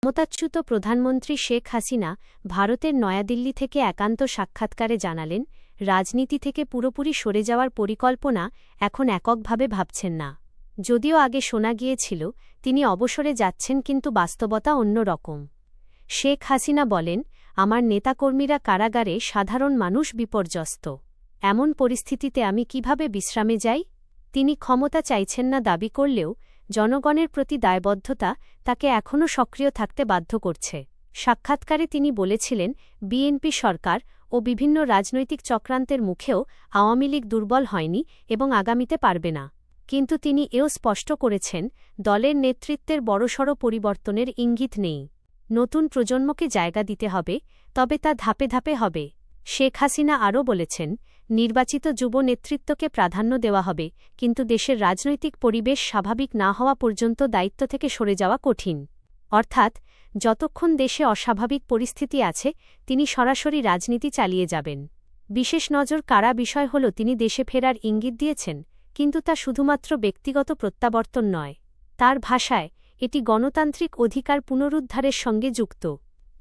ক্ষমতাচ্যুত প্রধানমন্ত্রী শেখ হাসিনা ভারতের নয়াদিল্লি থেকে একান্ত সাক্ষাৎকারে জানালেন, রাজনীতি থেকে পুরোপুরি সরে যাওয়ার পরিকল্পনা এখন এককভাবে ভাবছেন না। যদিও আগে শোনা গিয়েছিল তিনি অবসরে যাচ্ছেন, কিন্তু বাস্তবতা অন্য রকম। শেখ হাসিনা বলেন, আমার নেতাকর্মীরা কারাগারে, সাধারণ মানুষ বিপর্যস্ত। এমন পরিস্থিতিতে আমি কিভাবে বিশ্রামে যাই? তিনি ক্ষমতা চাইছেন না দাবি করলেও জনগণের প্রতি দায়বদ্ধতা তাকে এখনও সক্রিয় থাকতে বাধ্য করছে। সাক্ষাৎকারে তিনি বলেছিলেন, বিএনপি সরকার ও বিভিন্ন রাজনৈতিক চক্রান্তের মুখেও আওয়ামী লীগ দুর্বল হয়নি এবং আগামীতে পারবে না। কিন্তু তিনি এও স্পষ্ট করেছেন, দলের নেতৃত্বের বড়সড় পরিবর্তনের ইঙ্গিত নেই। নতুন প্রজন্মকে জায়গা দিতে হবে, তবে তা ধাপে ধাপে হবে। শেখ হাসিনা আরও বলেছেন, নির্বাচিত যুব নেতৃত্বকে প্রাধান্য দেওয়া হবে, কিন্তু দেশের রাজনৈতিক পরিবেশ স্বাভাবিক না হওয়া পর্যন্ত দায়িত্ব থেকে সরে যাওয়া কঠিন। অর্থাৎ যতক্ষণ দেশে অস্বাভাবিক পরিস্থিতি আছে তিনি সরাসরি রাজনীতি চালিয়ে যাবেন। বিশেষ নজর কাড়া বিষয় হল, তিনি দেশে ফেরার ইঙ্গিত দিয়েছেন, কিন্তু তা শুধুমাত্র ব্যক্তিগত প্রত্যাবর্তন নয়। তার ভাষায় এটি গণতান্ত্রিক অধিকার পুনরুদ্ধারের সঙ্গে যুক্ত।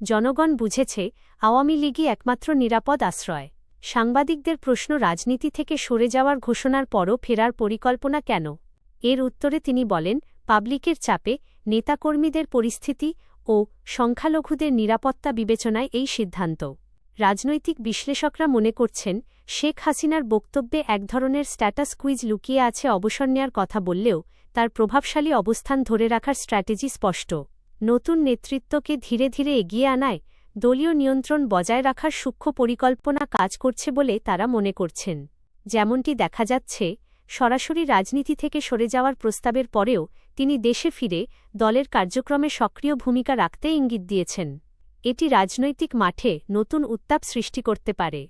জনগণ বুঝেছে আওয়ামী লীগই একমাত্র নিরাপদ আশ্রয়। সাংবাদিকদের প্রশ্ন, রাজনীতি থেকে সরে যাওয়ার ঘোষণার পরও ফেরার পরিকল্পনা কেন? এর উত্তরে তিনি বলেন, পাবলিকের চাপে, নেতাকর্মীদের পরিস্থিতি ও সংখ্যালঘুদের নিরাপত্তা বিবেচনায় এই সিদ্ধান্ত। রাজনৈতিক বিশ্লেষকরা মনে করছেন, শেখ হাসিনার বক্তব্যে এক ধরনের স্ট্যাটাস কুইজ লুকিয়ে আছে। অবসর নেয়ার কথা বললেও তার প্রভাবশালী অবস্থান ধরে রাখার স্ট্র্যাটেজি স্পষ্ট। নতুন নেতৃত্বকে ধীরে ধীরে এগিয়ে আনায় দলীয় নিয়ন্ত্রণ বজায় রাখার সূক্ষ্ম পরিকল্পনা কাজ করছে বলে তারা মনে করছেন। যেমনটি দেখা যাচ্ছে, সরাসরি রাজনীতি থেকে সরে যাওয়ার প্রস্তাবের পরেও তিনি দেশে ফিরে দলের কার্যক্রমে সক্রিয় ভূমিকা রাখতে ইঙ্গিত দিয়েছেন। এটি রাজনৈতিক মাঠে নতুন উত্তাপ সৃষ্টি করতে পারে।